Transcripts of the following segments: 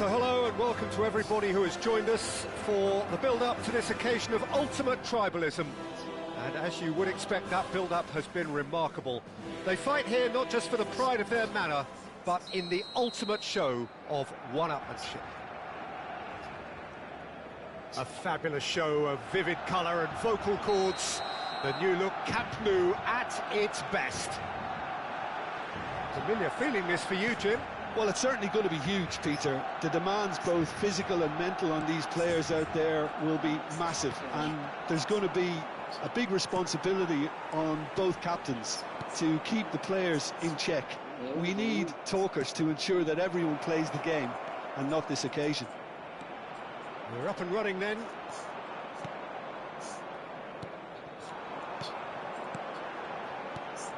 So hello and welcome to everybody who has joined us for the build-up to this occasion of ultimate tribalism. And as you would expect, that build-up has been remarkable. They fight here not just for the pride of their manor, but in the ultimate show of one-upmanship. A fabulous show of vivid colour and vocal cords. The new look Camp Nou at its best. Familiar feeling this for you, Jim? Well, it's certainly going to be huge, Peter. The demands, both physical and mental, on these players out there will be massive, and there's going to be a big responsibility on both captains to keep the players in check. We need talkers to ensure that everyone plays the game, and not this occasion. We're up and running then.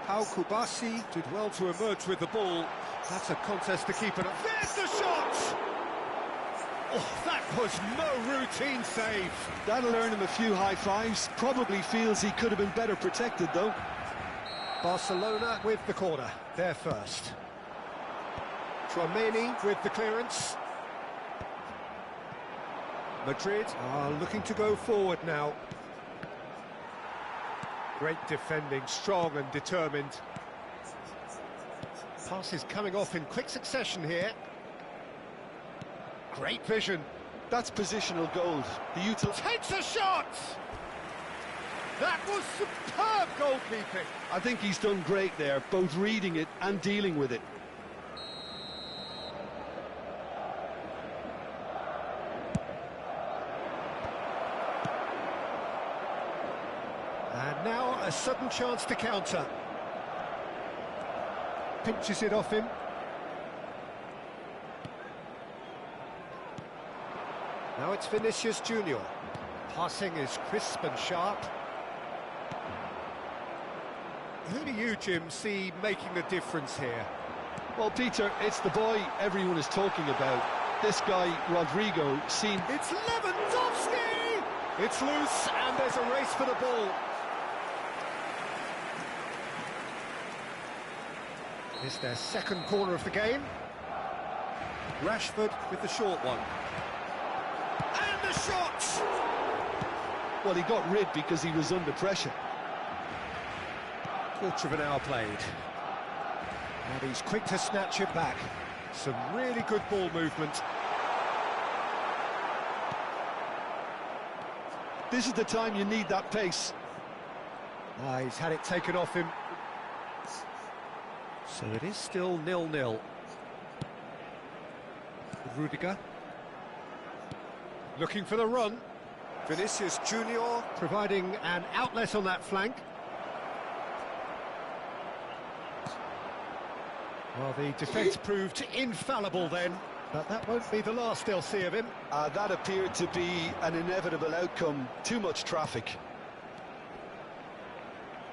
Pau Kubasi did well to emerge with the ball. That's a contest to keep it up. There's the shot! Oh, that was no routine save. That'll earn him a few high fives. Probably feels he could have been better protected, though. Barcelona with the corner, they're first. Tchouaméni with the clearance. Madrid are looking to go forward now. Great defending, strong and determined. Passes coming off in quick succession here. Great vision. That's positional gold. Takes a shot! That was superb goalkeeping. I think he's done great there, both reading it and dealing with it. And now a sudden chance to counter. Pinches it off him. Now it's Vinicius Junior. Passing is crisp and sharp. Who do you, Jim, see making the difference here? Well, Peter, it's the boy everyone is talking about. This guy, Rodrigo, seen... It's Lewandowski! It's loose, and there's a race for the ball. It's their second corner of the game. Rashford with the short one. And the shot! Well, he got rid because he was under pressure. Quarter of an hour played. And he's quick to snatch it back. Some really good ball movement. This is the time you need that pace. He's had it taken off him. So it is still 0-0. Rudiger. Looking for the run. Vinicius Junior providing an outlet on that flank. Well, the defence proved infallible then, but that won't be the last they'll see of him. That appeared to be an inevitable outcome. Too much traffic.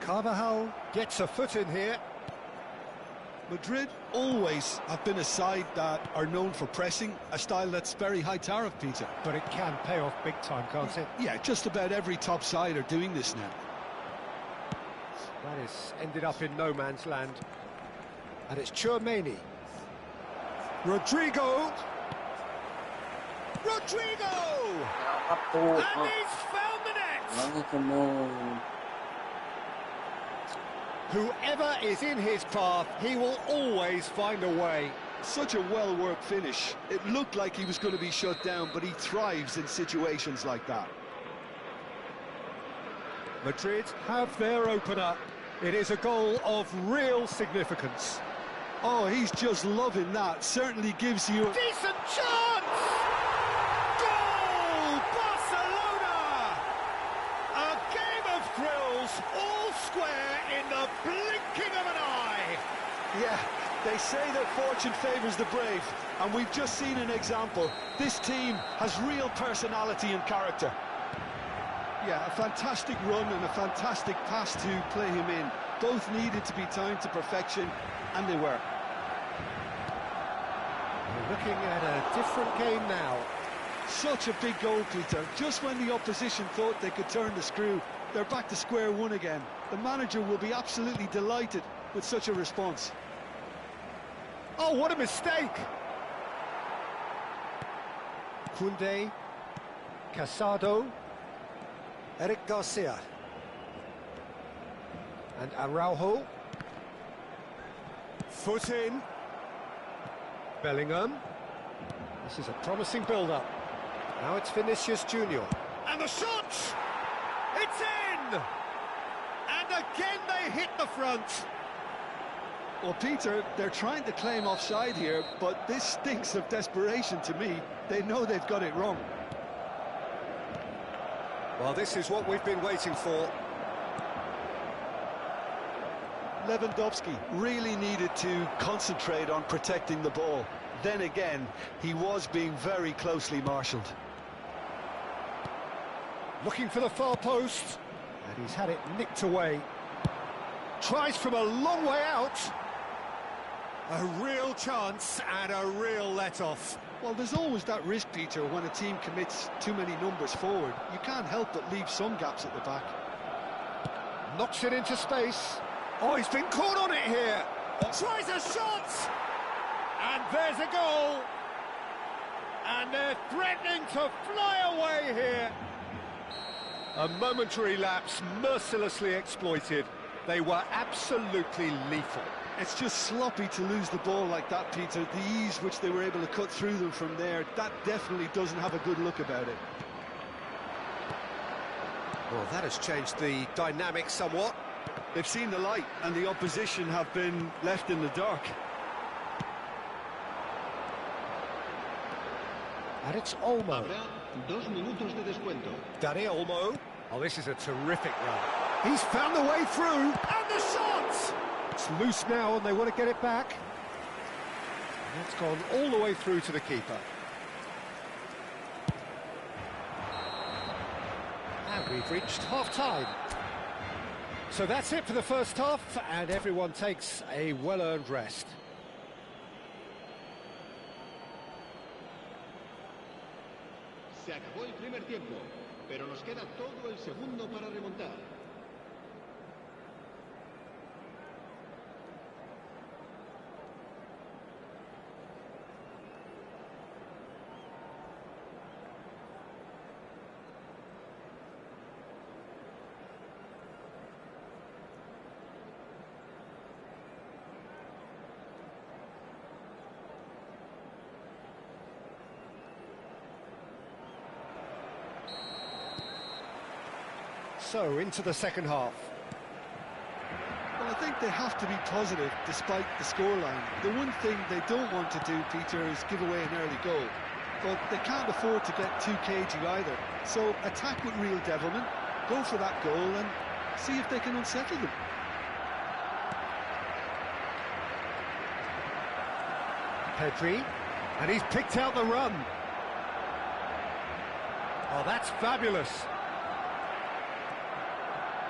Carvajal gets a foot in here. Madrid always have been a side that are known for pressing, a style that's very high tariff, Peter. But it can pay off big time, can't it? Yeah, just about every top side are doing this now. That is ended up in no man's land. And it's Tchouaméni. Rodrigo! And he's found the net! Whoever is in his path, he will always find a way. Such a well-worked finish. It looked like he was going to be shut down, but he thrives in situations like that. Madrid have their opener. It is a goal of real significance. Oh, he's just loving that. Certainly gives you a decent chance! Goal! Barcelona! A game of thrills, all square in the blinking of an eye. Yeah, they say that fortune favours the brave, and we've just seen an example. This team has real personality and character. Yeah, a fantastic run and a fantastic pass to play him in. Both needed to be timed to perfection, and they were. We're looking at a different game now. Such a big goal, Peter. Just when the opposition thought they could turn the screw, they're back to square one again. The manager will be absolutely delighted with such a response. Oh, what a mistake! Koundé, Casado, Eric Garcia, and Araujo. Foot in. Bellingham. This is a promising build-up. Now it's Vinicius Junior. And the shot! It's in! And again they hit the front. Well, Peter, they're trying to claim offside here, but this stinks of desperation to me. They know they've got it wrong. Well, this is what we've been waiting for. Lewandowski really needed to concentrate on protecting the ball. Then again, he was being very closely marshalled. Looking for the far post, and he's had it nicked away. Tries from a long way out. A real chance and a real let-off. Well, there's always that risk, Peter, when a team commits too many numbers forward. You can't help but leave some gaps at the back. Knocks it into space. Oh, he's been caught on it here. Tries a shot. And there's a goal. And they're threatening to fly away here. A momentary lapse mercilessly exploited. They were absolutely lethal. It's just sloppy to lose the ball like that, Peter. The ease which they were able to cut through them from there, that definitely doesn't have a good look about it. Well, that has changed the dynamic somewhat. They've seen the light, and the opposition have been left in the dark. And it's Olmo. Habrá 2 minutos de descuento. Dani Olmo. Oh, this is a terrific run. He's found the way through, and the shot! It's loose now, and they want to get it back. And it's gone all the way through to the keeper. And we've reached half-time. So that's it for the first half, and everyone takes a well-earned rest. Se acabó el primer tiempo, pero nos queda todo el segundo para remontar. So, into the second half. Well, I think they have to be positive despite the scoreline. The one thing they don't want to do, Peter, is give away an early goal. But they can't afford to get too cagey either. So attack with real devilment, go for that goal and see if they can unsettle them. Pedri, and he's picked out the run. Oh, that's fabulous.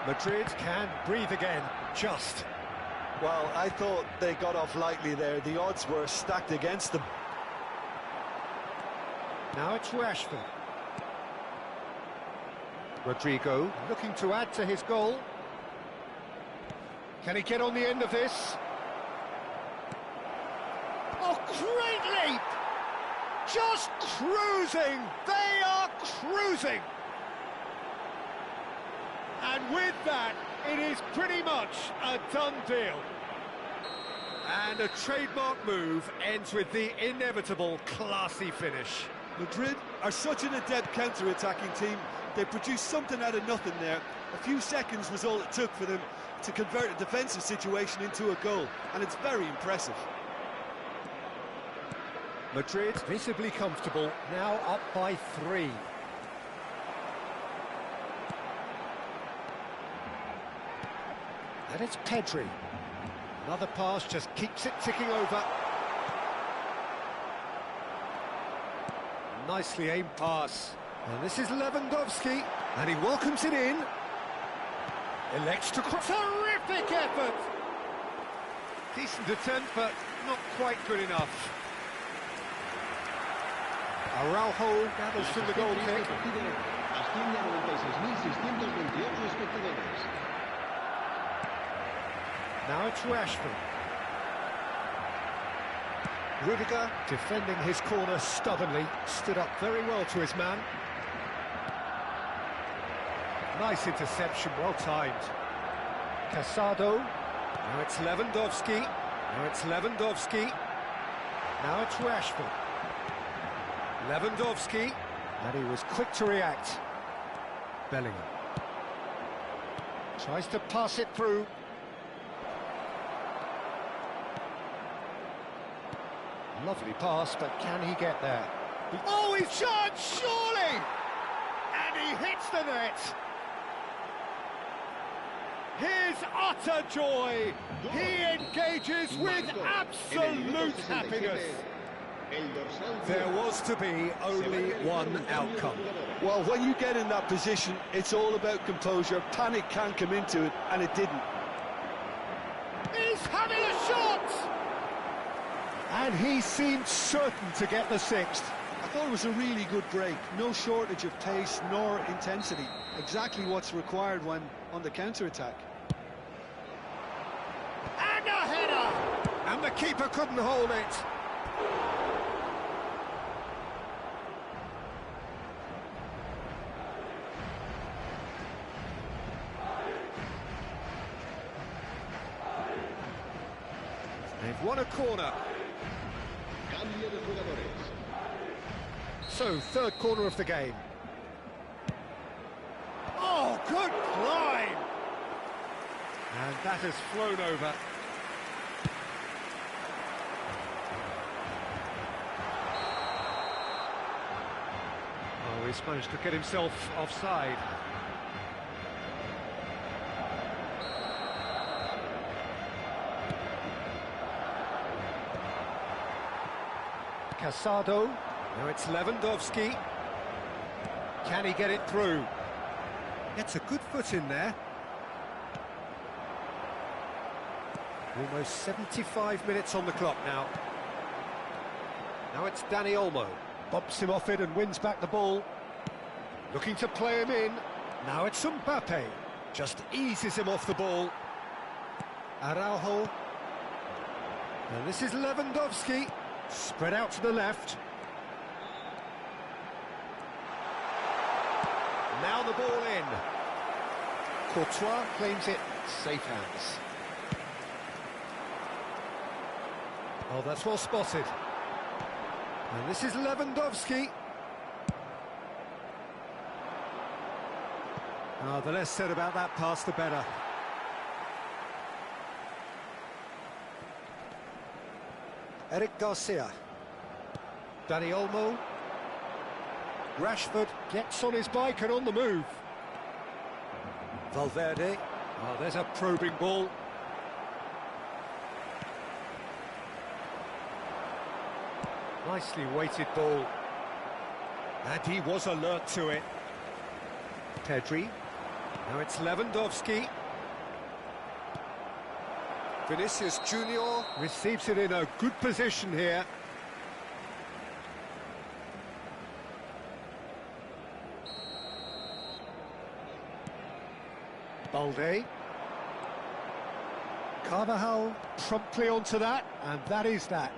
Madrid can breathe again, just. Well, I thought they got off lightly there. The odds were stacked against them. Now it's Rashford. Rodrigo looking to add to his goal. Can he get on the end of this? Oh, great leap! Just cruising! They are cruising! And with that, it is pretty much a done deal. And a trademark move ends with the inevitable classy finish. Madrid are such an adept counter-attacking team. They produced something out of nothing there. A few seconds was all it took for them to convert a defensive situation into a goal, and it's very impressive. Madrid visibly comfortable, now up by 3. And it's Pedri. Another pass just keeps it ticking over. Nicely aimed pass. And this is Lewandowski, and he welcomes it in. Elects to cross. Terrific effort! Decent attempt, but not quite good enough. Araujo gathers from the goal kick. Asciende a 96.628 espectadores. Now it's Rashford. Rudiger, defending his corner stubbornly, stood up very well to his man. Nice interception, well timed. Casado. Now it's Lewandowski. Now it's Lewandowski. Now it's Rashford. Lewandowski. And he was quick to react. Bellingham. Tries to pass it through. Lovely pass, but can he get there? Oh, he's shot, surely! And he hits the net! His utter joy! He engages with absolute happiness! There was to be only one outcome. Well, when you get in that position, it's all about composure. Panic can't come into it, and it didn't. He's having a shot! And he seemed certain to get the 6th. I thought it was a really good break. No shortage of pace nor intensity. Exactly what's required when on the counter-attack. And a header! And the keeper couldn't hold it. They've won a corner. Cambio de jugadores. So, third corner of the game. Oh, good climb! And that has flown over. Oh, he's managed to get himself offside. Casado. Now it's Lewandowski. Can he get it through? Gets a good foot in there. Almost 75 minutes on the clock now. Now it's Dani Olmo. Bumps him off it and wins back the ball. Looking to play him in. Now it's Mbappe. Just eases him off the ball. Araujo. And this is Lewandowski. Spread out to the left. Now the ball in. Courtois claims it. Safe hands. Oh, that's well spotted. And this is Lewandowski. Oh, the less said about that pass, the better. Eric Garcia. Dani Olmo. Rashford gets on his bike and on the move. Valverde. Oh, there's a probing ball. Nicely weighted ball. And he was alert to it. Pedri. Now it's Lewandowski. Vinicius Junior receives it in a good position here. Balde. Carvajal promptly onto that, and that is that.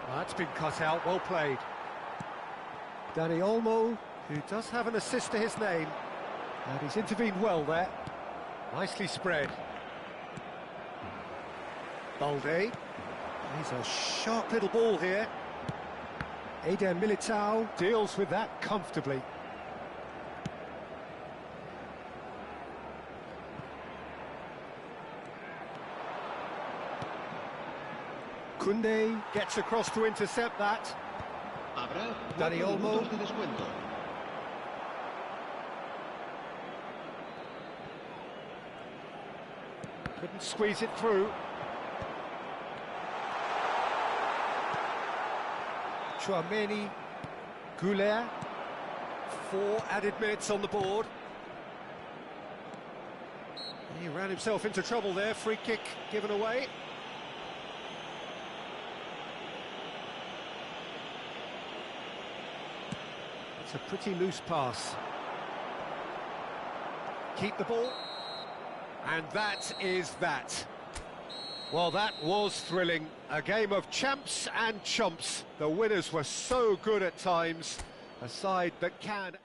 That's been cut out, well played. Dani Olmo, who does have an assist to his name, and he's intervened well there. Nicely spread. Balde. He's a sharp little ball here. Eder Militao deals with that comfortably. Koundé gets across to intercept that. Dani Olmo. Couldn't squeeze it through. Chouameni, Goulet. 4 added minutes on the board. He ran himself into trouble there. Free kick given away. It's a pretty loose pass. Keep the ball. And that is that. Well, that was thrilling. A game of champs and chumps. The winners were so good at times. A side that can...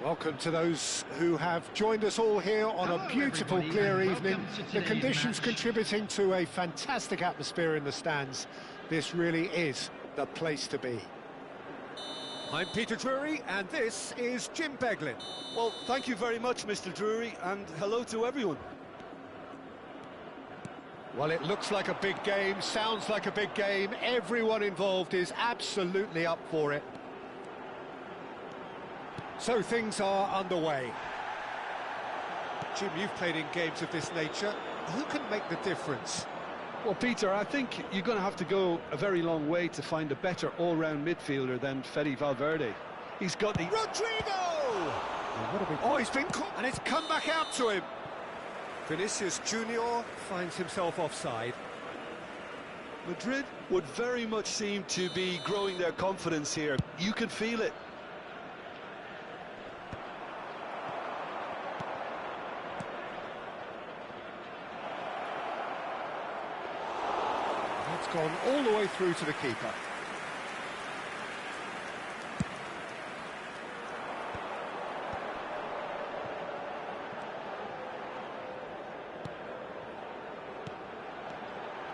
Welcome to those who have joined us all here on a beautiful, clear evening. The conditions contributing to a fantastic atmosphere in the stands. This really is the place to be. I'm Peter Drury, and this is Jim Beglin. Well, thank you very much, Mr. Drury, and hello to everyone. Well, it looks like a big game, sounds like a big game. Everyone involved is absolutely up for it. So things are underway. Jim, you've played in games of this nature. Who can make the difference? Well, Peter, I think you're going to have to go a very long way to find a better all-round midfielder than Fede Valverde. He's got the... Rodrigo! Oh, he's been caught, and it's come back out to him. Vinicius Junior finds himself offside. Madrid would very much seem to be growing their confidence here. You can feel it. It's gone all the way through to the keeper.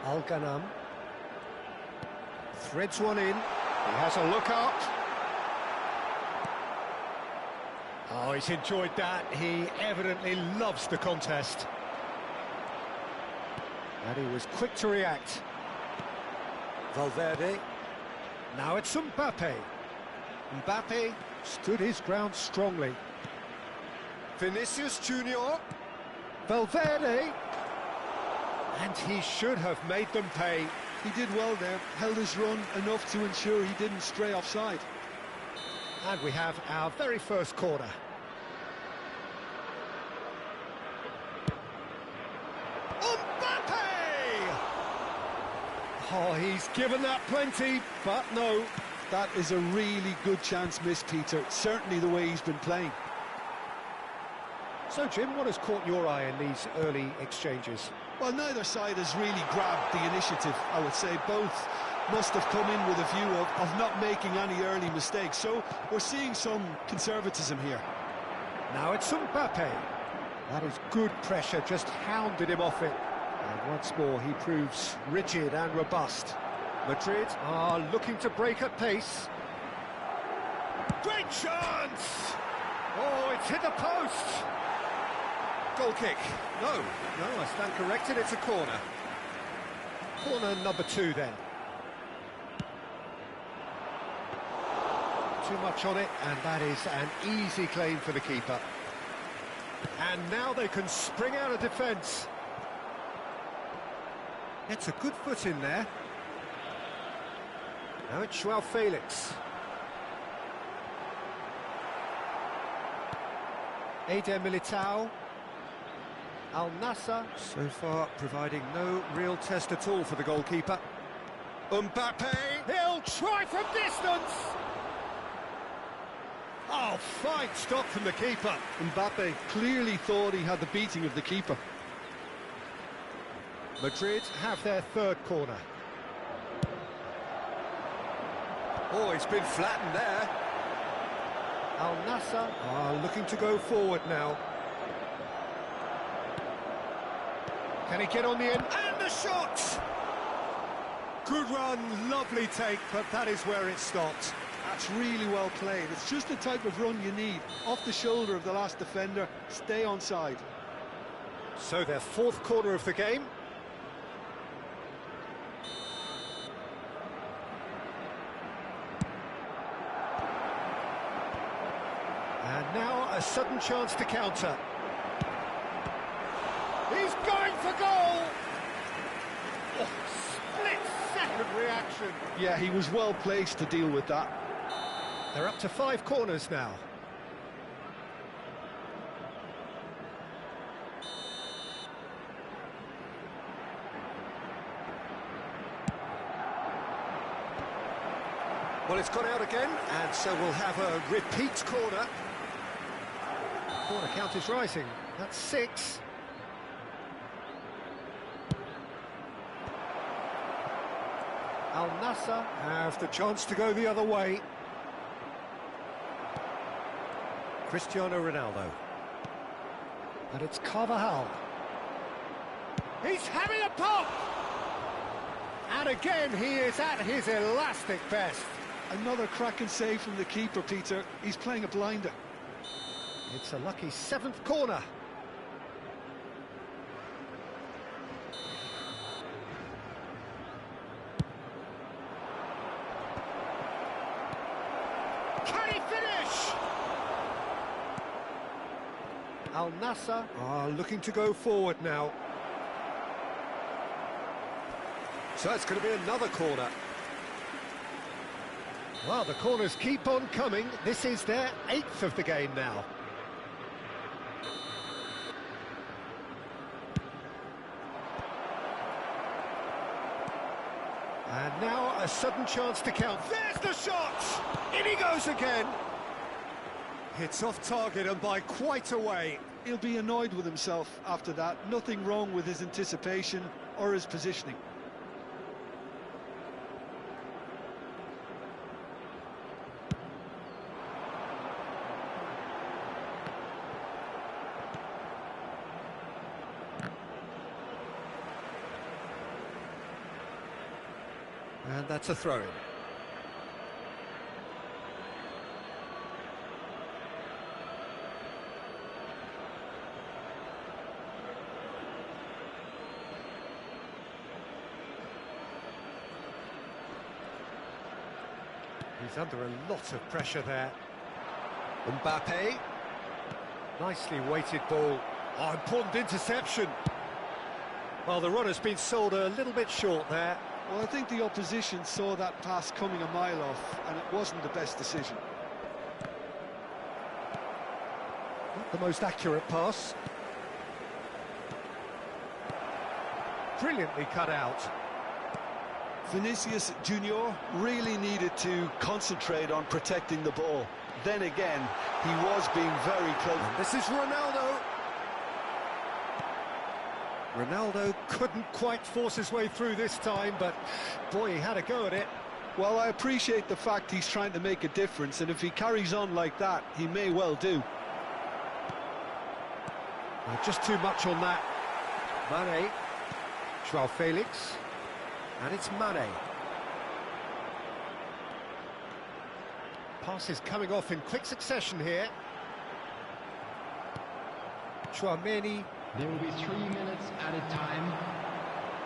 Al-Ghanam threads one in. He has a look up. Oh, he's enjoyed that. He evidently loves the contest. And he was quick to react. Valverde. Now it's Mbappe. Mbappe stood his ground strongly. Vinicius Junior. Valverde. And he should have made them pay. He did well there, held his run enough to ensure he didn't stray offside. And we have our very first corner. Mbappe! Oh, he's given that plenty, but no. That is a really good chance missed, Peter. Certainly the way he's been playing. So, Jim, what has caught your eye in these early exchanges? Well, neither side has really grabbed the initiative, I would say. Both must have come in with a view of not making any early mistakes. So we're seeing some conservatism here. Now it's Mbappe. That is good pressure, just hounded him off it. And once more he proves rigid and robust. Madrid are looking to break at pace. Great chance! Oh, it's hit the post! Goal kick. No, I stand corrected, it's a corner. Corner number 2 then. Too much on it, and that is an easy claim for the keeper. And now they can spring out of defence. It's a good foot in there. Now it's Joao Felix. Eder Militao. Al-Nassr, so far providing no real test at all for the goalkeeper. Mbappe, he'll try from distance! Oh, fine stop from the keeper. Mbappe clearly thought he had the beating of the keeper. Madrid have their third corner. Oh, it's been flattened there. Al-Nassr are looking to go forward now. Can he get on the end? And the shot! Good run, lovely take, but that is where it stopped. That's really well played. It's just the type of run you need. Off the shoulder of the last defender, stay onside. So their fourth corner of the game. And now a sudden chance to counter. He's going for goal! Oh, split-second reaction. Yeah, he was well placed to deal with that. They're up to 5 corners now. Well, it's gone out again, and so we'll have a repeat corner. Corner count is rising. That's 6. Al-Nassr have the chance to go the other way. Cristiano Ronaldo. And it's Carvajal. He's having a pop! And again, he is at his elastic best. Another cracking save from the keeper, Peter. He's playing a blinder. It's a lucky 7th corner. Can he finish? Al Nassr are looking to go forward now. So it's going to be another corner. Well, the corners keep on coming. This is their 8th of the game now. And now a sudden chance to count. There's the shot! In he goes again. It's off target and by quite a way. He'll be annoyed with himself after that. Nothing wrong with his anticipation or his positioning. And that's a throw-in. He's under a lot of pressure there. Mbappe. Nicely weighted ball. Oh, important interception. Well, the runner's been sold a little bit short there. Well, I think the opposition saw that pass coming a mile off, and it wasn't the best decision. Not the most accurate pass. Brilliantly cut out. Vinicius Junior really needed to concentrate on protecting the ball. Then again, he was being very close. And this is Ronaldo. Ronaldo couldn't quite force his way through this time, but boy, he had a go at it. Well, I appreciate the fact he's trying to make a difference, and if he carries on like that, he may well do. Just too much on that. Mane. Joao Felix. And it's Mane. Passes coming off in quick succession here. Chouameni. There will be 3 minutes added time.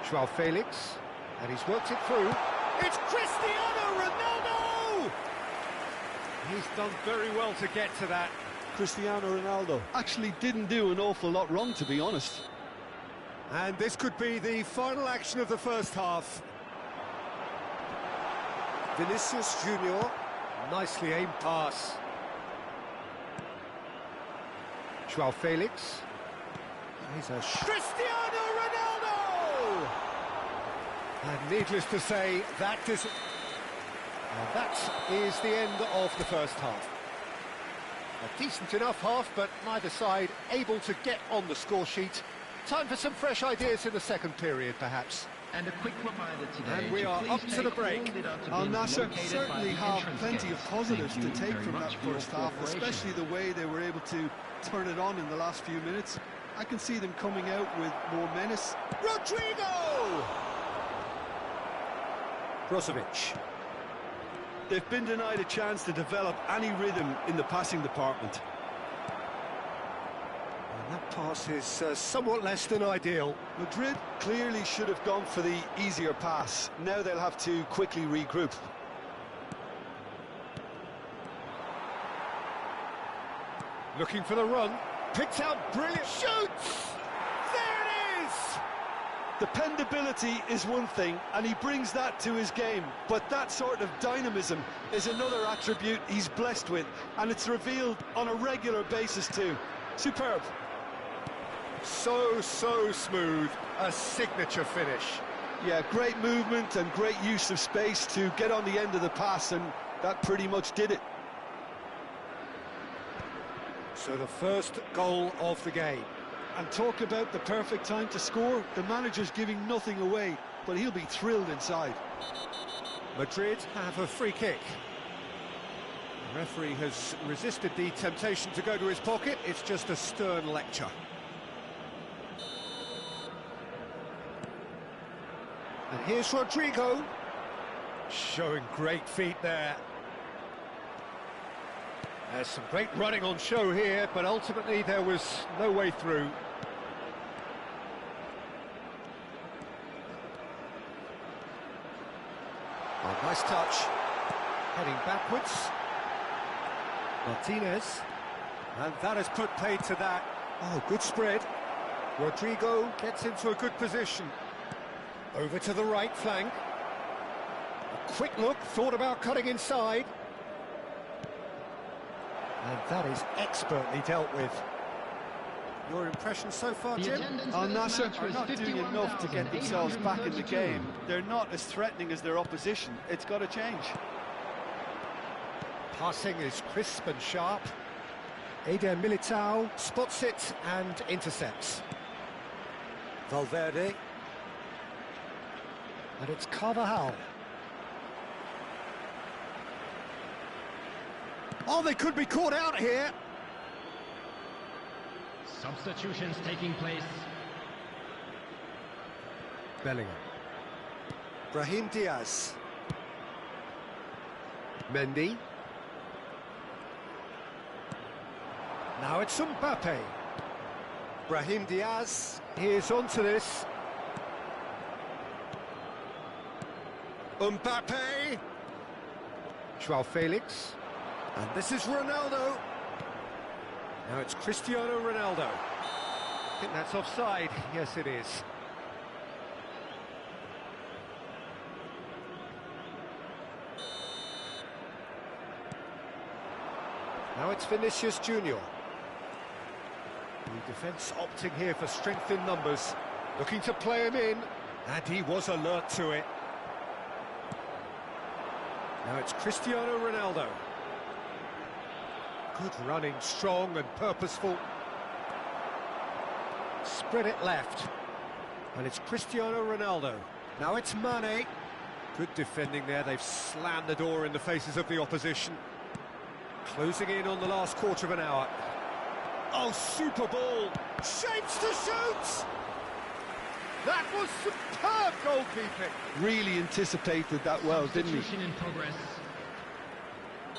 Joao Felix. And he's worked it through. It's Cristiano Ronaldo! He's done very well to get to that. Cristiano Ronaldo actually didn't do an awful lot wrong, to be honest. And this could be the final action of the first half. Vinicius Junior, nicely aimed pass. Joao Felix. He's a Cristiano Ronaldo! And needless to say, that is the end of the first half. A decent enough half, but neither side able to get on the score sheet. Time for some fresh ideas in the second period, perhaps. And a quick reminder today. And we are up to the break. Al Nassr certainly have plenty of positives to take from that first half, especially the way they were able to turn it on in the last few minutes. I can see them coming out with more menace. Rodrigo! Brozovic. They've been denied a chance to develop any rhythm in the passing department. And that pass is somewhat less than ideal. Madrid clearly should have gone for the easier pass. Now they'll have to quickly regroup. Looking for the run. Picks out brilliant. Shoots! There it is! Dependability is one thing, and he brings that to his game. But that sort of dynamism is another attribute he's blessed with, and it's revealed on a regular basis too. Superb. So smooth. A signature finish. Yeah, great movement and great use of space to get on the end of the pass, and that pretty much did it. So the first goal of the game. And talk about the perfect time to score. The manager's giving nothing away, but he'll be thrilled inside. Madrid have a free kick. The referee has resisted the temptation to go to his pocket. It's just a stern lecture. And here's Rodrigo, showing great feet there. There's some great running on show here, but ultimately there was no way through. Oh, nice touch. Heading backwards. Martinez. And that has put paid to that. Oh, good spread. Rodrigo gets into a good position. Over to the right flank. A quick look, thought about cutting inside. And that is expertly dealt with. Your impression so far, Jim? Al Nassr are not doing enough to get themselves back in the game. They're not as threatening as their opposition. It's got to change. Passing is crisp and sharp. Eder Militao spots it and intercepts. Valverde. And it's Carvajal. Oh, they could be caught out here. Substitutions taking place. Bellingham. Brahim Diaz. Mendy. Now it's Mbappe. Brahim Diaz. Here's onto this. Mbappe. Joao Felix. And this is Ronaldo. Now it's Cristiano Ronaldo. I think that's offside. Yes, it is. Now it's Vinicius Junior. The defence opting here for strength in numbers. Looking to play him in. And he was alert to it. Now it's Cristiano Ronaldo. Good running, strong and purposeful. Spread it left. And it's Cristiano Ronaldo. Now it's Mane. Good defending there. They've slammed the door in the faces of the opposition. Closing in on the last quarter of an hour. Oh, super ball. Shapes to shoot! That was superb goalkeeping. Really anticipated that well, didn't he? Substitution in progress.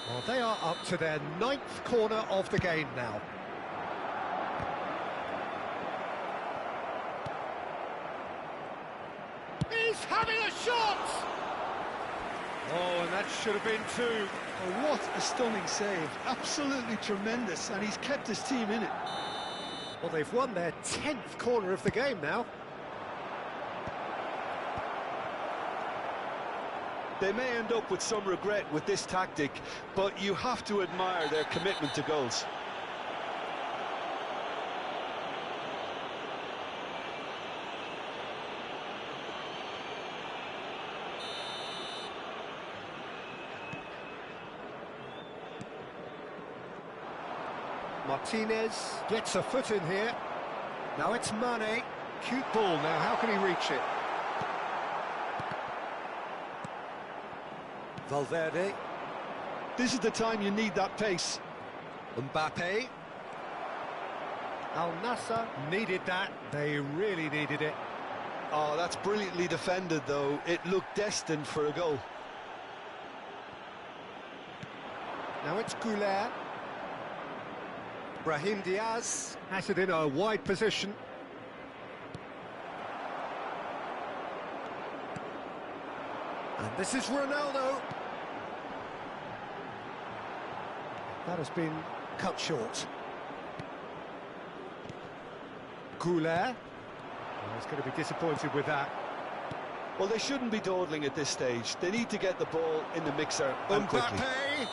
Well, they are up to their 9th corner of the game now. He's having a shot! Oh, and that should have been two. Oh, what a stunning save. Absolutely tremendous, and he's kept his team in it. Well, they've won their 10th corner of the game now. They may end up with some regret with this tactic, but you have to admire their commitment to goals. Martinez gets a foot in here. Now it's Mane. Cute ball now, how can he reach it? Valverde. This is the time you need that pace. Mbappe. Al Nassr needed that. They really needed it. Oh, that's brilliantly defended, though. It looked destined for a goal. Now it's Goulet. Brahim Diaz has it in a wide position. And this is Ronaldo. That has been cut short. Goulet. Oh, he's going to be disappointed with that. Well, they shouldn't be dawdling at this stage. They need to get the ball in the mixer and quickly. Mbappe!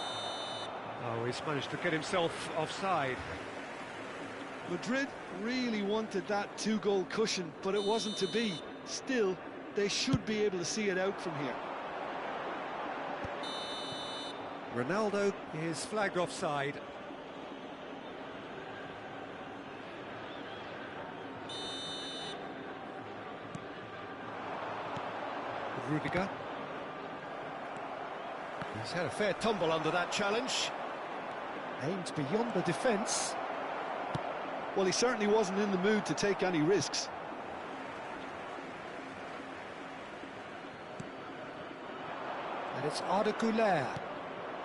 Oh, he's managed to get himself offside. Madrid really wanted that two-goal cushion, but it wasn't to be. Still, they should be able to see it out from here. Ronaldo is flagged offside. Rudiger. He's had a fair tumble under that challenge. Aimed beyond the defence. Well, he certainly wasn't in the mood to take any risks. And it's Arda Güler.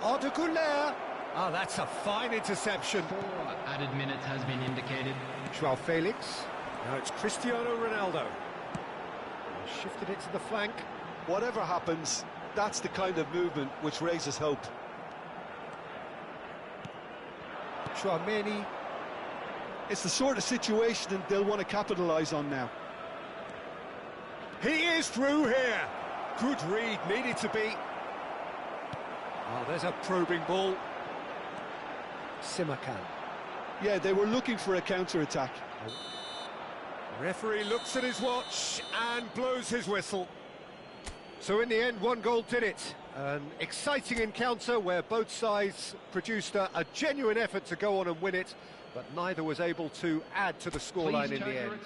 Arda Güler! Ah, that's a fine interception. 4 added minutes has been indicated. Joao Felix. Now it's Cristiano Ronaldo. Shifted it to the flank. Whatever happens, that's the kind of movement which raises hope. Chouameni. It's the sort of situation that they'll want to capitalise on now. He is through here. Good read, needed to be. Oh, there's a probing ball. Simakan. Yeah, they were looking for a counter-attack. Referee looks at his watch and blows his whistle. So in the end, one goal did it. An exciting encounter where both sides produced a genuine effort to go on and win it, but neither was able to add to the scoreline in the end.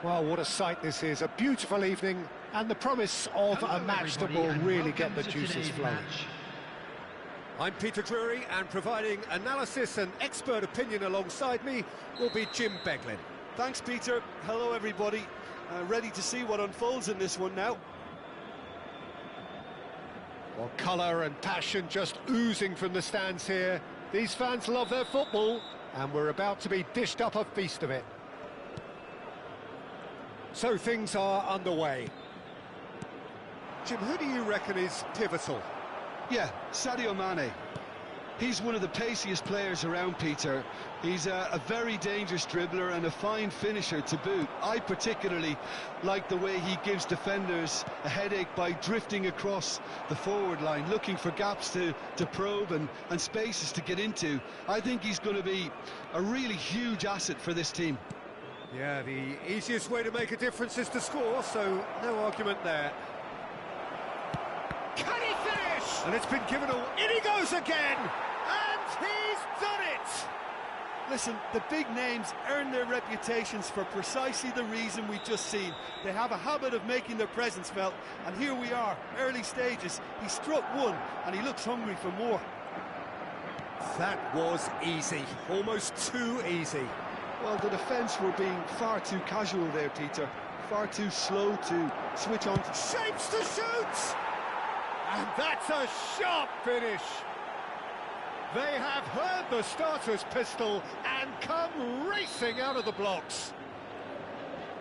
Well, what a sight this is. A beautiful evening and the promise of a match that will really get the juices flowing. I'm Peter Drury, and providing analysis and expert opinion alongside me will be Jim Beglin. Thanks, Peter. Hello, everybody. Ready to see what unfolds in this one now. Well, colour and passion just oozing from the stands here. These fans love their football, and we're about to be dished up a feast of it. So things are underway. Jim, who do you reckon is pivotal? Yeah, Sadio Mane. He's one of the paciest players around, Peter. He's a very dangerous dribbler and a fine finisher to boot. I particularly like the way he gives defenders a headache by drifting across the forward line, looking for gaps to probe and spaces to get into. I think he's going to be a really huge asset for this team. Yeah, the easiest way to make a difference is to score, so no argument there. Can he finish? And it's been given away. In he goes again! And he's done it! Listen, the big names earn their reputations for precisely the reason we've just seen. They have a habit of making their presence felt, and here we are, early stages. He struck one, and he looks hungry for more. That was easy, almost too easy. Well, the defence were being far too casual there, Peter. Far too slow to switch on. Shapes to shoot! And that's a sharp finish. They have heard the starter's pistol and come racing out of the blocks.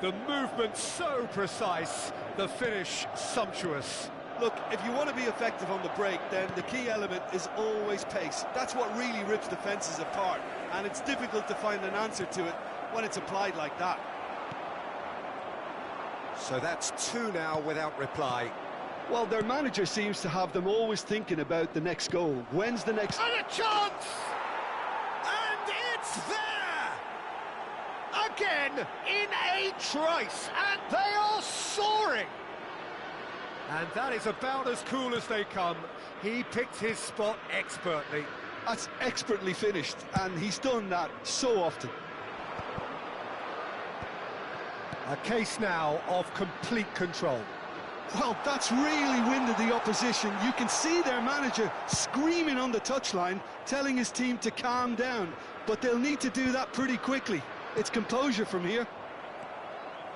The movement so precise, the finish sumptuous. Look, if you want to be effective on the break, then the key element is always pace. That's what really rips defences apart, and it's difficult to find an answer to it when it's applied like that. So that's two now without reply. Well, their manager seems to have them always thinking about the next goal. When's the next... And a chance! And it's there! Again, in a trice, and they are soaring! And that is about as cool as they come. He picked his spot expertly. That's expertly finished, and he's done that so often. A case now of complete control. Well, that's really winded the opposition. You can see their manager screaming on the touchline, telling his team to calm down. But they'll need to do that pretty quickly. It's composure from here.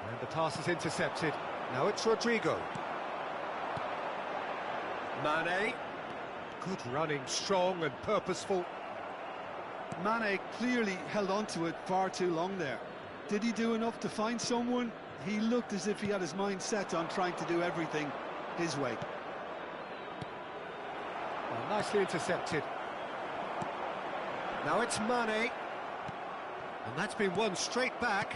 And the pass is intercepted. Now it's Rodrigo. Mane. Good running, strong and purposeful. Mane clearly held on to it far too long there. Did he do enough to find someone? He looked as if he had his mind set on trying to do everything his way. Well, nicely intercepted. Now it's Mane. And that's been won straight back.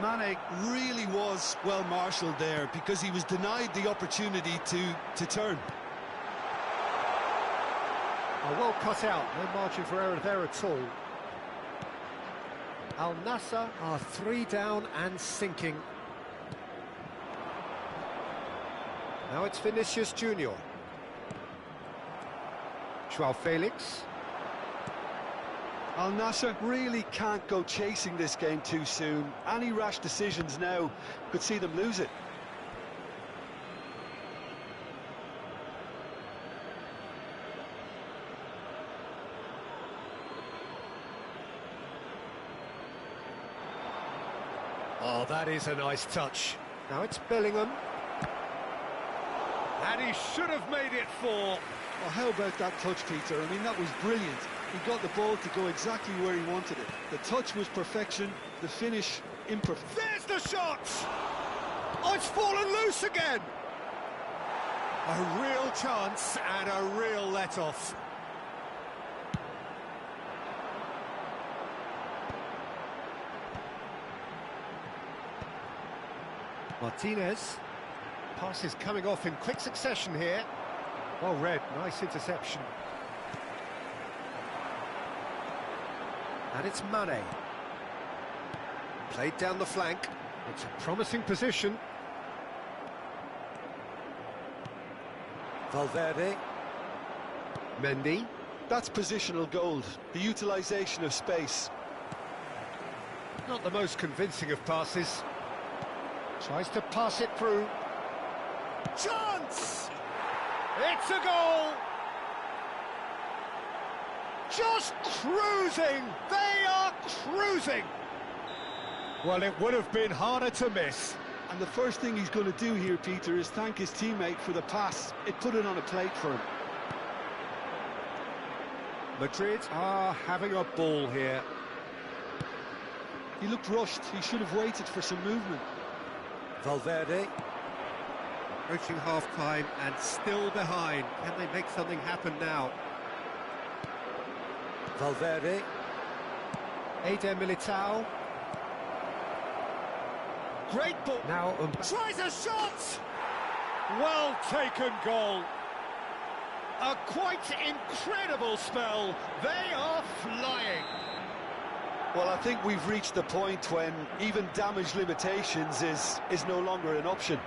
Mane really was well marshalled there because he was denied the opportunity to turn. Oh, well cut out, no margin for error there at all. Al Nassr are 3 down and sinking. Now it's Vinicius Junior. Joao Felix. Al Nassr really can't go chasing this game too soon. Any rash decisions now could see them lose it. Oh, that is a nice touch. Now it's Bellingham. And he should have made it 4. Well, how about that touch, Peter? I mean, that was brilliant. He got the ball to go exactly where he wanted it. The touch was perfection, the finish imperfect. There's the shot! Oh, it's fallen loose again! A real chance and a real let-off. Martinez. Pass is coming off in quick succession here. Well read, nice interception. And it's Mane. Played down the flank. It's a promising position. Valverde. Mendy. That's positional gold, the utilisation of space. Not the most convincing of passes. Tries to pass it through. Chance! It's a goal! Just cruising! They are cruising! Well, it would have been harder to miss. And the first thing he's going to do here, Peter, is thank his teammate for the pass. It put it on a plate for him. Madrid are having a ball here. He looked rushed. He should have waited for some movement. Valverde. Approaching half-time and still behind. Can they make something happen now? Valverde. Eder Militao. Great ball. Now tries a shot! Well taken goal. A quite incredible spell. They are flying. Well, I think we've reached the point when even damage limitations is no longer an option.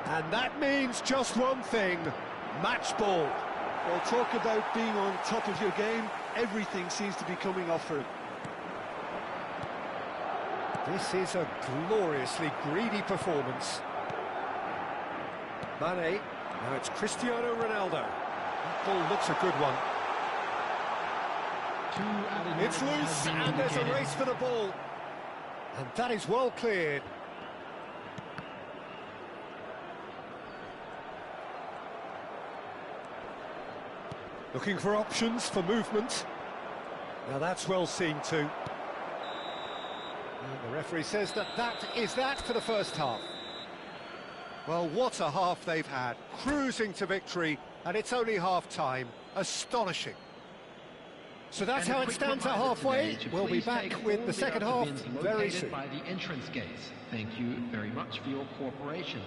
And that means just one thing, match ball. Well, talk about being on top of your game. Everything seems to be coming off for him. This is a gloriously greedy performance. Mane, now it's Cristiano Ronaldo. That ball looks a good one. It's loose, and there's a race for the ball. And that is well cleared. Looking for options for movement. Now that's well seen too. And the referee says that is that for the first half. Well, what a half they've had. Cruising to victory, and it's only half-time. Astonishing. So that's how it stands at halfway. We'll be back with the second half very soon. By the entrance gates. Thank you very much for your cooperation.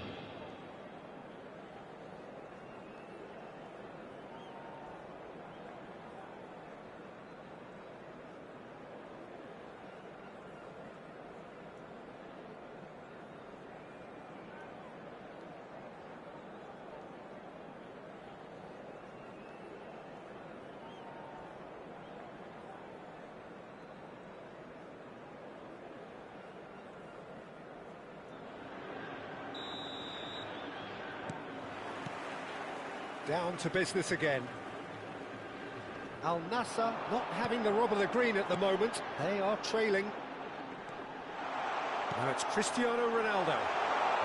Down to business again. Al Nassr not having the rob of the green at the moment. They are trailing. Now it's Cristiano Ronaldo.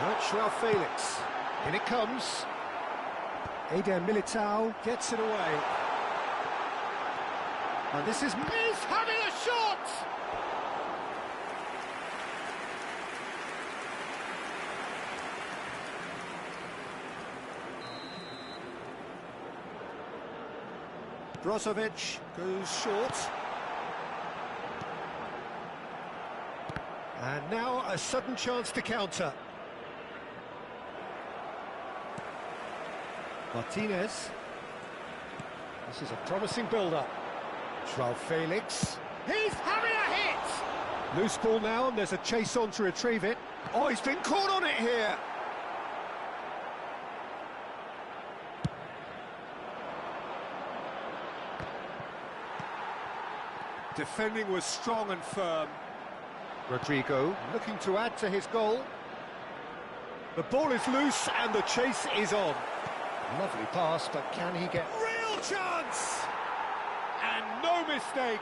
Now it's Joao Felix. In it comes. Eder Militao gets it away. And this is Miss having a shot! Brozovic goes short. And now a sudden chance to counter. Martinez. This is a promising build-up. Joao Felix. He's having a hit! Loose ball now, and there's a chase on to retrieve it. Oh, he's been caught on it here! Defending was strong and firm. Rodrigo looking to add to his goal. The ball is loose and the chase is on. Lovely pass, but can he get... Real chance! And no mistake.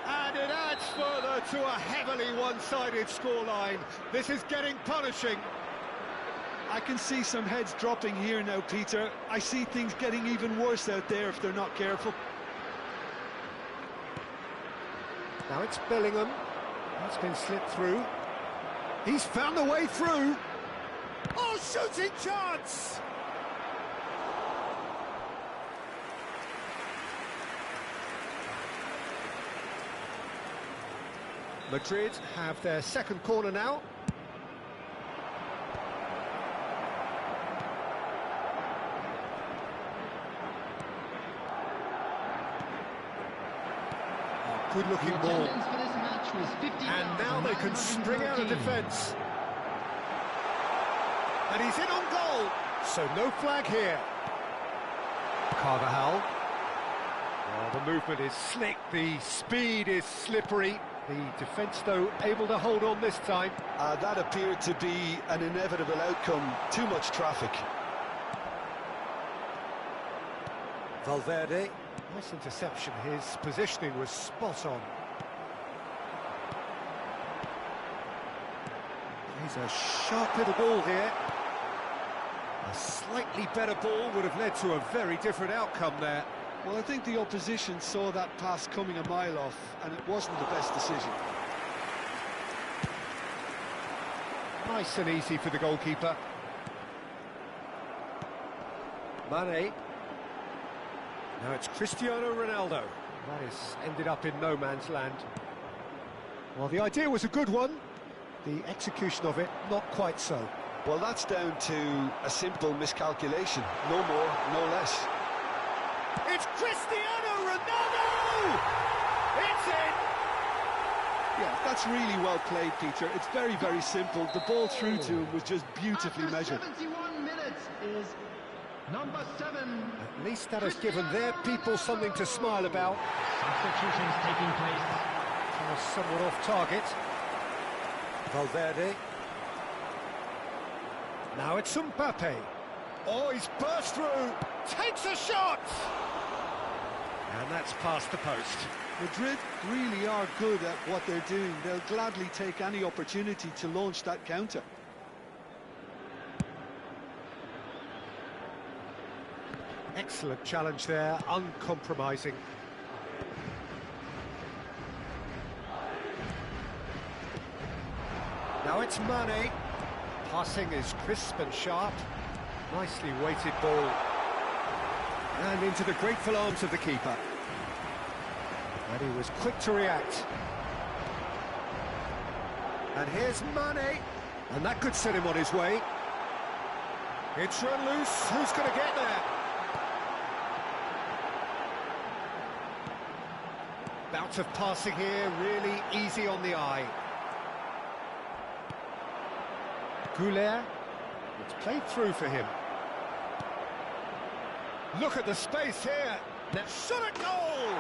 And it adds further to a heavily one-sided scoreline. This is getting punishing. I can see some heads dropping here now, Peter. I see things getting even worse out there if they're not careful. Now it's Bellingham. That's been slipped through. He's found a way through. Oh, shooting chance! Madrid have their second corner now. Good-looking ball. And now they can string out a defence. And he's in on goal. So no flag here. Carvajal. Well, the movement is slick, the speed is slippery. The defence, though, able to hold on this time. That appeared to be an inevitable outcome. Too much traffic. Valverde. Nice interception. His positioning was spot on. He's a sharp little ball here. A slightly better ball would have led to a very different outcome there. Well, I think the opposition saw that pass coming a mile off, and it wasn't the best decision. Nice and easy for the goalkeeper. Mane. Now it's Cristiano Ronaldo. That has ended up in no man's land. Well, the idea was a good one. The execution of it, not quite so. Well, that's down to a simple miscalculation. No more, no less. It's Cristiano Ronaldo! It's in! Yeah, that's really well played, Peter. It's very, very simple. The ball through to him was just beautifully After measured. 71 minutes is number 7. At least that has given their people something to smile about. Substitutions taking place. Was somewhat off target. Valverde. Now it's Mbappe. Oh, he's burst through. Takes a shot! And that's past the post. Madrid really are good at what they're doing. They'll gladly take any opportunity to launch that counter. Excellent challenge there, uncompromising. Now it's Mane. Passing is crisp and sharp. Nicely weighted ball. And into the grateful arms of the keeper. And he was quick to react. And here's Mane. And that could set him on his way. It's run loose. Who's going to get there? Bout of passing here, really easy on the eye. Goulet, it's played through for him. Look at the space here. Shot at goal!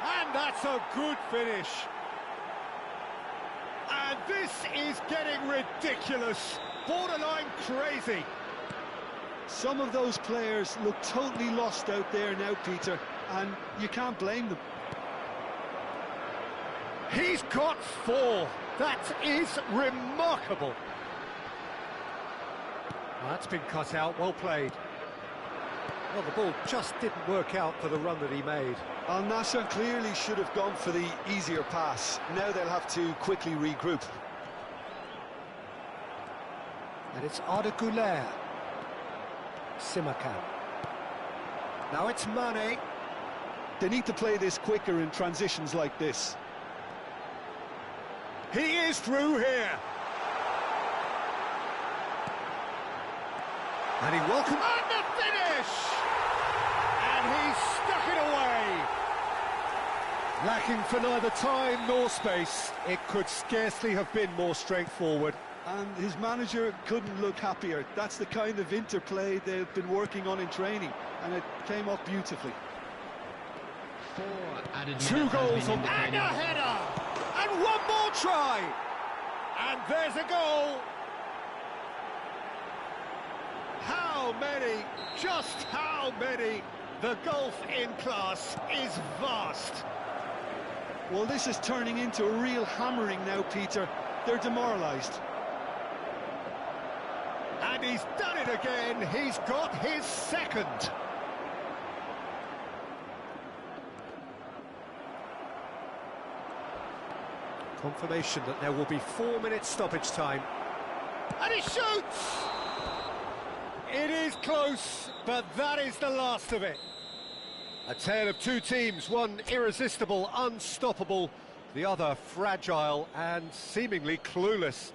And that's a good finish. And this is getting ridiculous. Borderline crazy. Some of those players look totally lost out there now, Peter, and you can't blame them. He's got 4. That is remarkable. Well, that's been cut out, well played. Well, the ball just didn't work out for the run that he made. Al Nassr clearly should have gone for the easier pass. Now they'll have to quickly regroup. And it's Arda Güler. Simakan. Now it's Mane. They need to play this quicker in transitions like this. He is through here. And he welcomes... And the finish! And he's stuck it away. Lacking for neither time nor space. It could scarcely have been more straightforward. And his manager couldn't look happier. That's the kind of interplay they've been working on in training, and it came off beautifully. 4 added 2 minutes has goals been on... And indicated. a header! And one more try! And there's a goal! How many? Just how many? The gulf in class is vast. Well, this is turning into a real hammering now, Peter. They're demoralised. And he's done it again. He's got his 2nd. Confirmation that there will be 4 minutes stoppage time. And he shoots! It is close, but that is the last of it. A tale of 2 teams, one irresistible, unstoppable, the other fragile and seemingly clueless.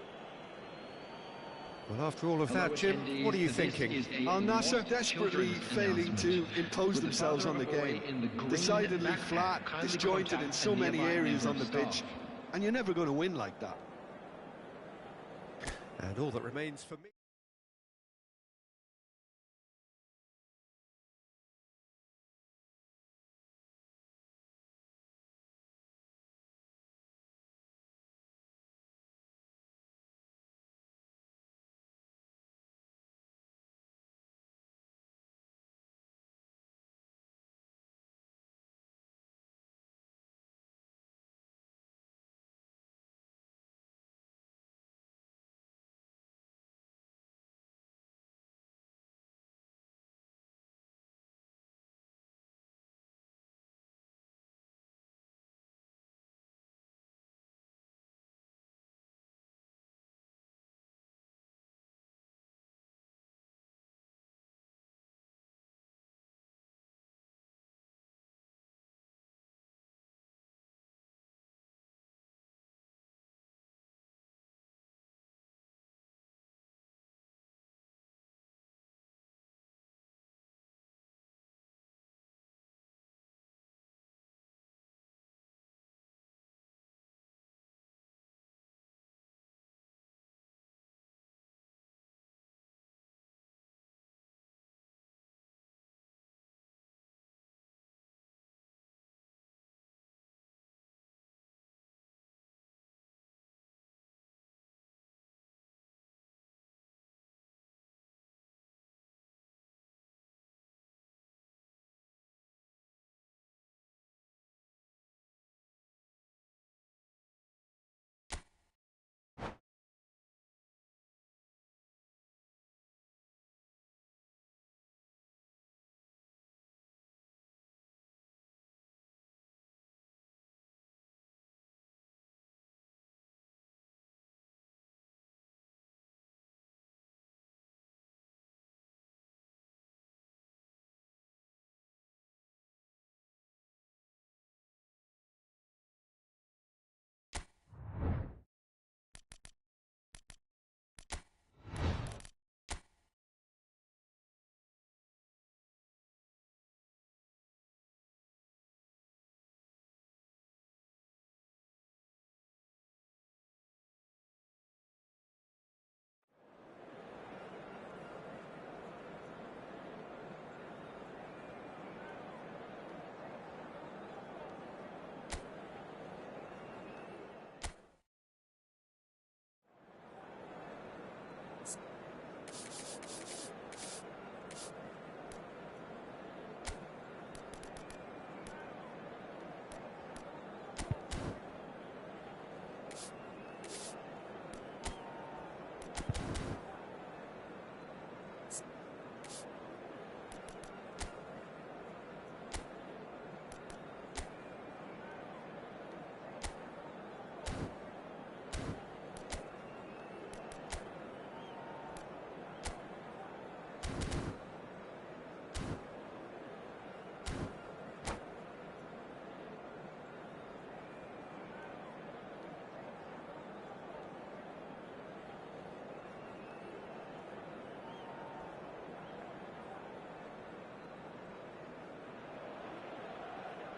Well, after all of that, Jim, what are you thinking? Al Nassr desperately failing to impose themselves on the game. Decidedly flat, disjointed in so many areas on the pitch. And you're never going to win like that. And all that remains for me...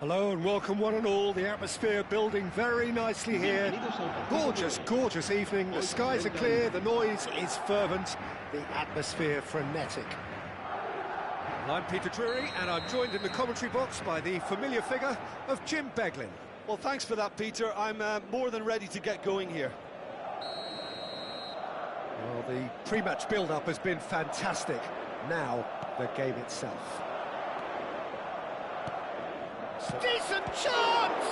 Hello and welcome one and all. The atmosphere building very nicely here. Gorgeous, gorgeous evening. The skies are clear, the noise is fervent, the atmosphere frenetic. I'm Peter Drury and I'm joined in the commentary box by the familiar figure of Jim Beglin. Well, thanks for that, Peter. I'm more than ready to get going here. Well, the pre-match build-up has been fantastic. Now, the game itself. Decent chance!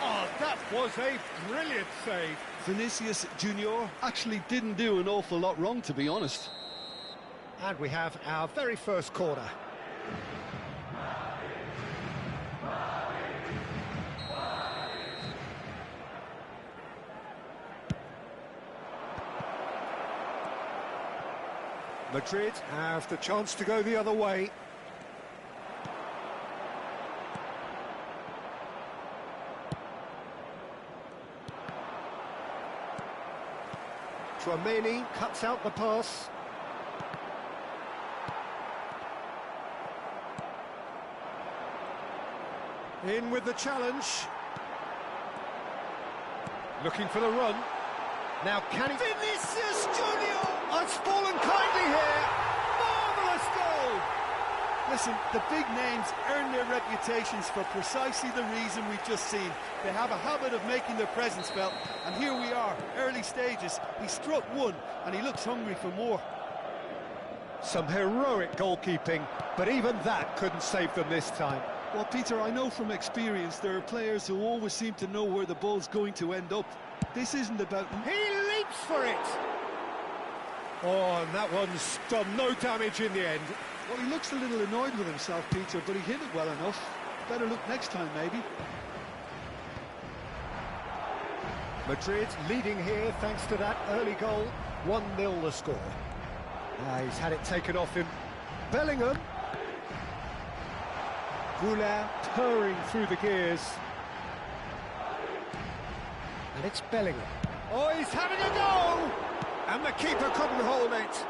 Oh, that was a brilliant save. Vinicius Junior actually didn't do an awful lot wrong, to be honest. And we have our very first corner. Madrid have the chance to go the other way. Tchouaméni cuts out the pass. In with the challenge. Looking for the run. Now can he... Vinicius Junior! It's fallen kindly here. Marvellous goal! Listen, the big names earn their reputations for precisely the reason we've just seen. They have a habit of making their presence felt, and here we are, early stages. He struck one, and he looks hungry for more. Some heroic goalkeeping, but even that couldn't save them this time. Well, Peter, I know from experience there are players who always seem to know where the ball's going to end up. This isn't about... He leaps for it! Oh, and that one's done no damage in the end. Well, he looks a little annoyed with himself, Peter, but he hit it well enough. Better look next time, maybe. Madrid leading here thanks to that early goal. 1-0 the score. He's had it taken off him. Bellingham. Goulart purring through the gears. And it's Bellingham. Oh, he's having a go! And the keeper couldn't hold it.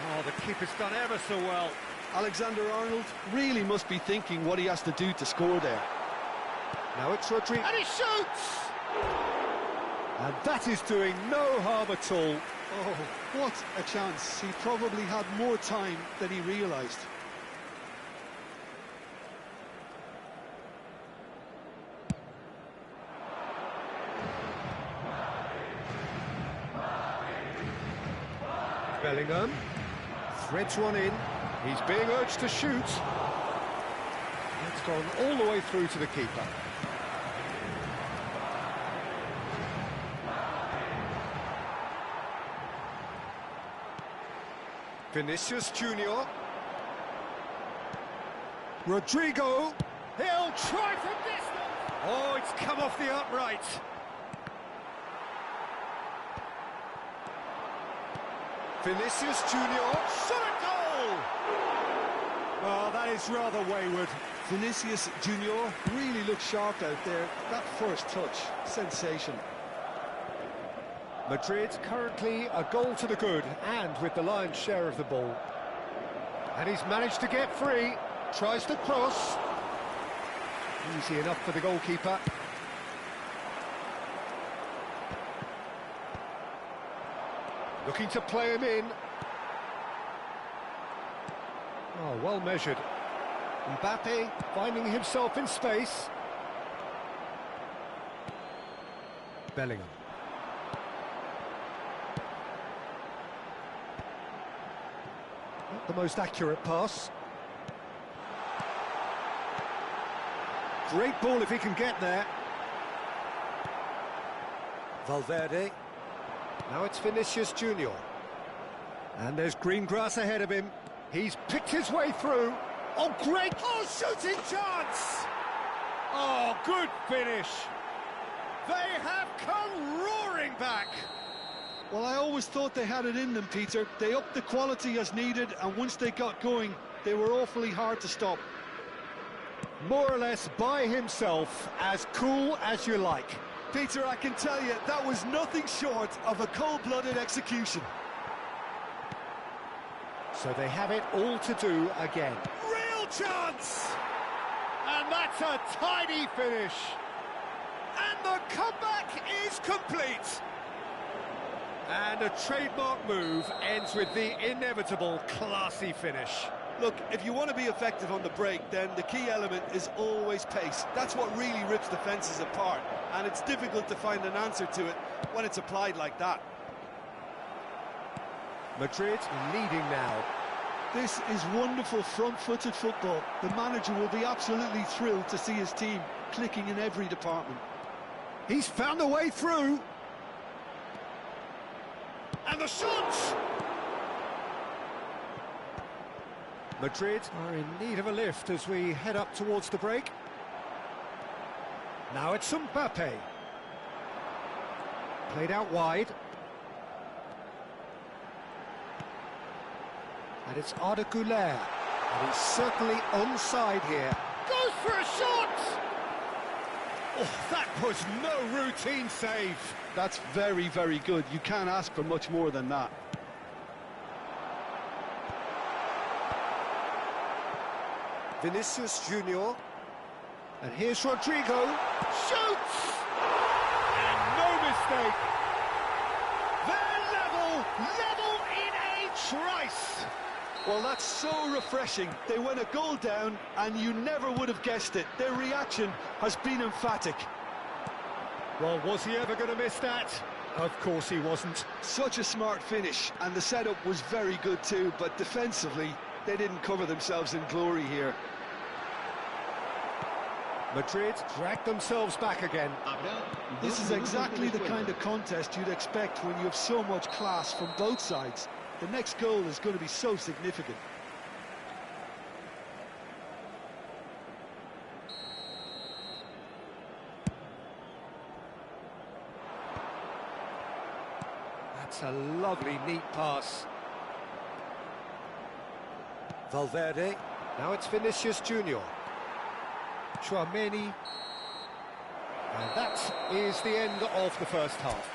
Oh, the keeper's done ever so well. Alexander-Arnold really must be thinking what he has to do to score there. Now it's Rodri, and he shoots! And that is doing no harm at all. Oh, what a chance. He probably had more time than he realised. Bellingham threads one in. He's being urged to shoot. It's gone all the way through to the keeper. Vinicius Junior. Rodrigo. He'll try from distance. Oh, it's come off the upright. Vinicius Junior, shot a goal! Well, that is rather wayward. Vinicius Junior really looks sharp out there. That first touch, sensational. Madrid currently a goal to the good, and with the lion's share of the ball. And he's managed to get free, tries to cross. Easy enough for the goalkeeper. Looking to play him in. Oh, well measured. Mbappe finding himself in space. Bellingham. Not the most accurate pass. Great ball if he can get there. Valverde. Now it's Vinicius Junior. And there's green grass ahead of him. He's picked his way through. Oh, great! Oh, shooting chance! Oh, good finish. They have come roaring back. Well, I always thought they had it in them, Peter. They upped the quality as needed, and once they got going, they were awfully hard to stop. More or less by himself, as cool as you like. Peter, I can tell you, that was nothing short of a cold-blooded execution. So they have it all to do again. Real chance! And that's a tidy finish. And the comeback is complete. And a trademark move ends with the inevitable classy finish. Look, if you want to be effective on the break, then the key element is always pace. That's what really rips defences apart, and it's difficult to find an answer to it when it's applied like that. Madrid leading now. This is wonderful front-footed football. The manager will be absolutely thrilled to see his team clicking in every department. He's found a way through. And the shot! Madrid are in need of a lift as we head up towards the break. Now it's Mbappe. Played out wide. And it's Arda Güler. And he's certainly onside here. Goes for a shot! Oh, that was no routine save. That's very, very good. You can't ask for much more than that. Vinicius Junior. And here's Rodrigo. Shoots! And no mistake. They're level in a trice. Well, that's so refreshing. They went a goal down, and you never would have guessed it. Their reaction has been emphatic. Well, was he ever going to miss that? Of course he wasn't. Such a smart finish, and the setup was very good too, but defensively, they didn't cover themselves in glory here. Madrid dragged themselves back again. This is exactly the kind of contest you'd expect when you have so much class from both sides. The next goal is going to be so significant. That's a lovely, neat pass. Valverde. Now it's Vinicius Junior. Tchouaméni. And that is the end of the first half.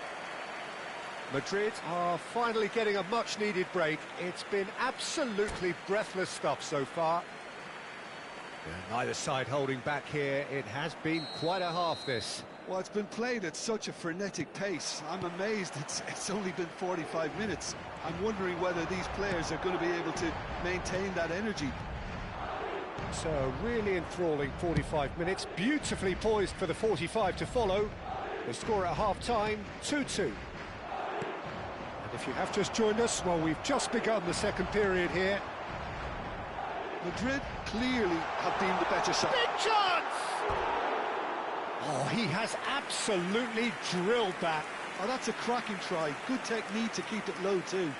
Madrid are finally getting a much-needed break. It's been absolutely breathless stuff so far. Neither side holding back here. It has been quite a half, this. Well, it's been played at such a frenetic pace. I'm amazed it's only been 45 minutes. I'm wondering whether these players are going to be able to maintain that energy. So a really enthralling 45 minutes, beautifully poised for the 45 to follow. The score at half-time, 2-2. And if you have just joined us, well, we've just begun the second period here. Madrid clearly have been the better side. Big chance! Oh, he has absolutely drilled that. Oh, that's a cracking try. Good technique to keep it low too.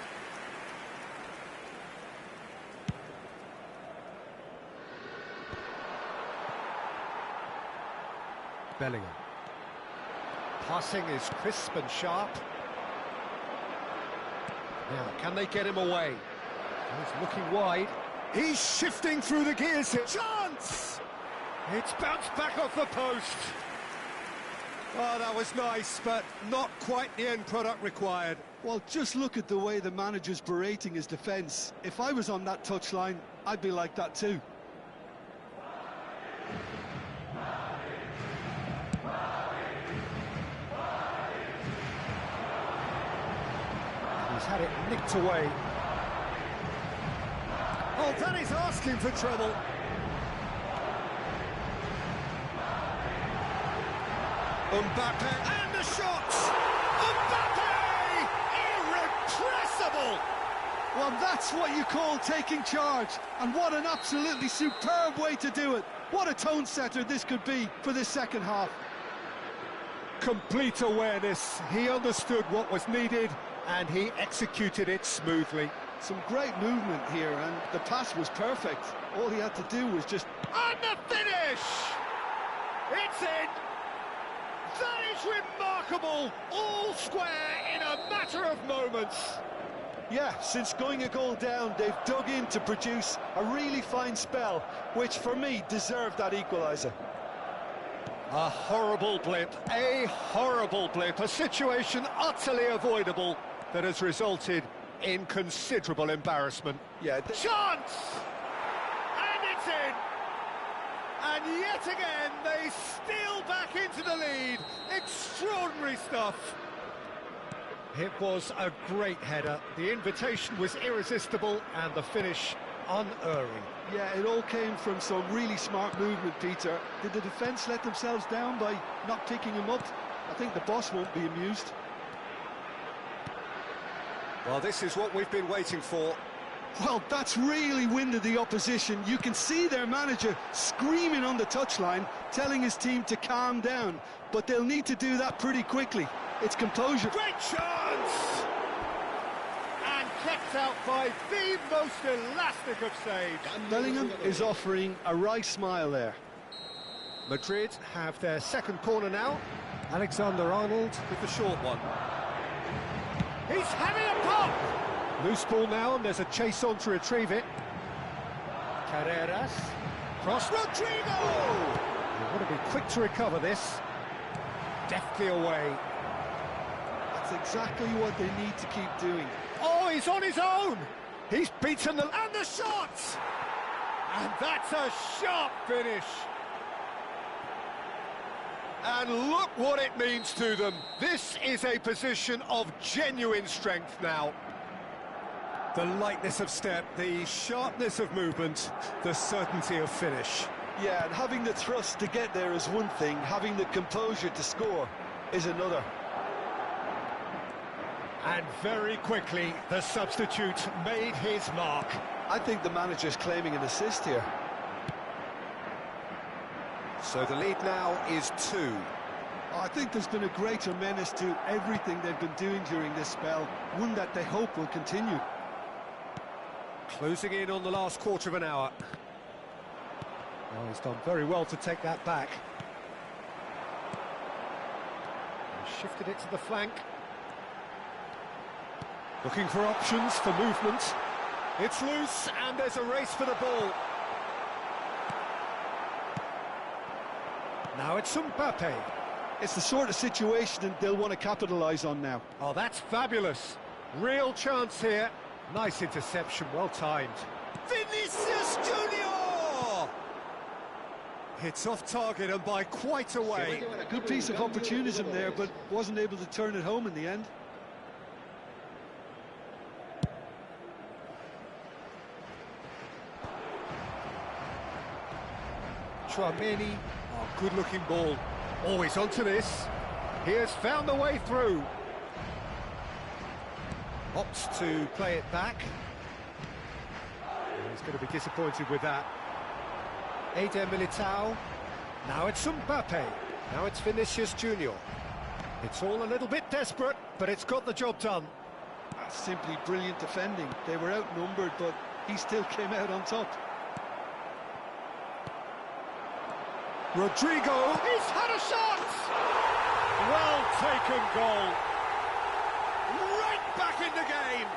Bellingham. Passing is crisp and sharp. Now, can they get him away? He's looking wide. He's shifting through the gears here. Chance! It's bounced back off the post. Oh, that was nice, but not quite the end product required. Well, just look at the way the manager's berating his defence. If I was on that touchline, I'd be like that too. He's had it nicked away. Oh, that is asking for trouble. Mbappe, and the shot! Mbappe! Irrepressible! Well, that's what you call taking charge, and what an absolutely superb way to do it. What a tone setter this could be for this second half. Complete awareness. He understood what was needed, and he executed it smoothly. Some great movement here, and the pass was perfect. All he had to do was just... And the finish! It's in! That is remarkable! All square in a matter of moments. Yeah, since going a goal down, they've dug in to produce a really fine spell, which for me deserved that equaliser. A horrible blip, a situation utterly avoidable that has resulted in considerable embarrassment. Yeah, chance! And it's in! And yet again, they steal back into the lead. Extraordinary stuff. It was a great header. The invitation was irresistible and the finish unerring. Yeah, it all came from some really smart movement, Peter. Did the defence let themselves down by not picking him up? I think the boss won't be amused. Well, this is what we've been waiting for. Well, that's really winded the opposition. You can see their manager screaming on the touchline, telling his team to calm down. But they'll need to do that pretty quickly. It's composure. Great chance! And kept out by the most elastic of saves. Bellingham is offering a wry smile there. Madrid have their second corner now. Alexander-Arnold with the short one. He's having a pop! Loose ball now, and there's a chase on to retrieve it. Carreras. Cross Rodrigo! They want to be quick to recover this. Deftly away. That's exactly what they need to keep doing. Oh, he's on his own! He's beaten the... And the shot! And that's a sharp finish. And look what it means to them. This is a position of genuine strength now. The lightness of step, the sharpness of movement, the certainty of finish. Yeah, and having the thrust to get there is one thing, having the composure to score is another. And very quickly, the substitute made his mark. I think the manager's claiming an assist here. So the lead now is 2. I think there's been a greater menace to everything they've been doing during this spell, one that they hope will continue. Closing in on the last quarter of an hour. Oh, he's done very well to take that back. He's shifted it to the flank. Looking for options for movement. It's loose and there's a race for the ball. Now it's Mbappe. It's the sort of situation that they'll want to capitalise on now. Oh, that's fabulous. Real chance here. Nice interception, well timed. Vinicius Junior! Hits off target and by quite a way. Good piece of opportunism there, but wasn't able to turn it home in the end. Tchouameni, oh, good-looking ball. Always onto this. He has found the way through. Opts to play it back. He's going to be disappointed with that. Eder Militao. Now it's Mbappe. Now it's Vinicius Junior. It's all a little bit desperate, but it's got the job done. That's simply brilliant defending. They were outnumbered, but he still came out on top. Rodrigo. He's had a shot! Well taken goal. Right back in the game.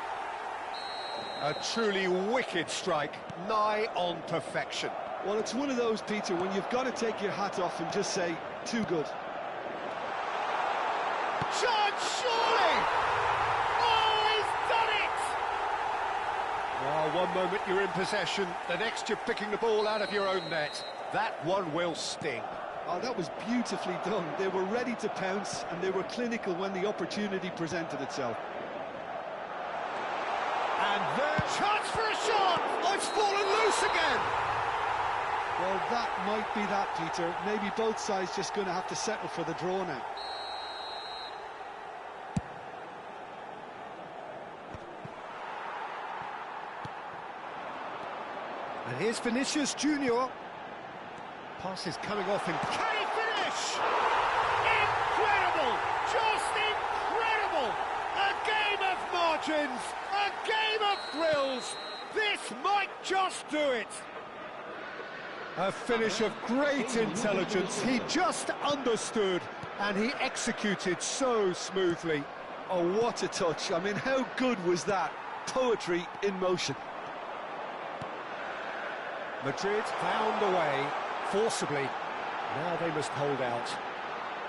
A truly wicked strike, nigh on perfection. Well, it's one of those, Peter, when you've got to take your hat off and just say, too good. Chance, surely! Oh, he's done it! Oh, one moment you're in possession, the next you're picking the ball out of your own net. That one will sting. Oh, that was beautifully done. They were ready to pounce, and they were clinical when the opportunity presented itself. And their chance for a shot! Oh, it's fallen loose again! Well, that might be that, Peter. Maybe both sides just going to have to settle for the draw now. And here's Vinicius Junior. Pass is coming off and can he finish? Incredible! Just incredible! A game of margins, a game of thrills. This might just do it. A finish of great intelligence. He just understood and he executed so smoothly. Oh, what a touch. I mean, how good was that? Poetry in motion. Madrid found a way. Forcibly, now they must hold out.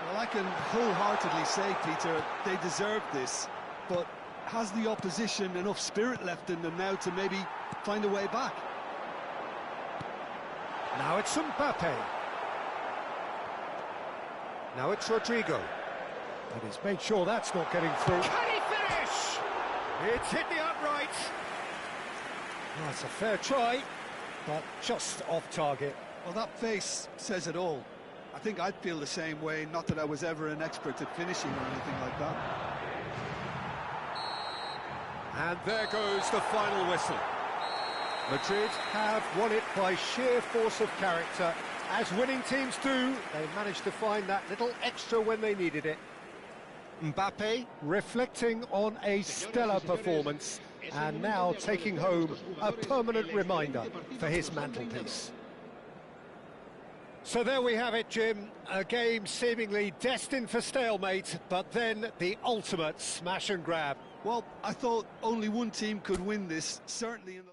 Well, I can wholeheartedly say, Peter, they deserved this, but has the opposition enough spirit left in them now to maybe find a way back? Now it's Mbappe. Now it's Rodrigo. But he's made sure that's not getting through. Can he finish? It's hit the upright. Well, that's a fair try, but just off target. Well, that face says it all. I think I'd feel the same way, not that I was ever an expert at finishing or anything like that. And there goes the final whistle. Madrid have won it by sheer force of character. As winning teams do, they managed to find that little extra when they needed it. Mbappe reflecting on a stellar performance and now taking home a permanent reminder for his mantelpiece. So there we have it, Jim. A game seemingly destined for stalemate, but then the ultimate smash and grab. Well, I thought only one team could win this, certainly in the...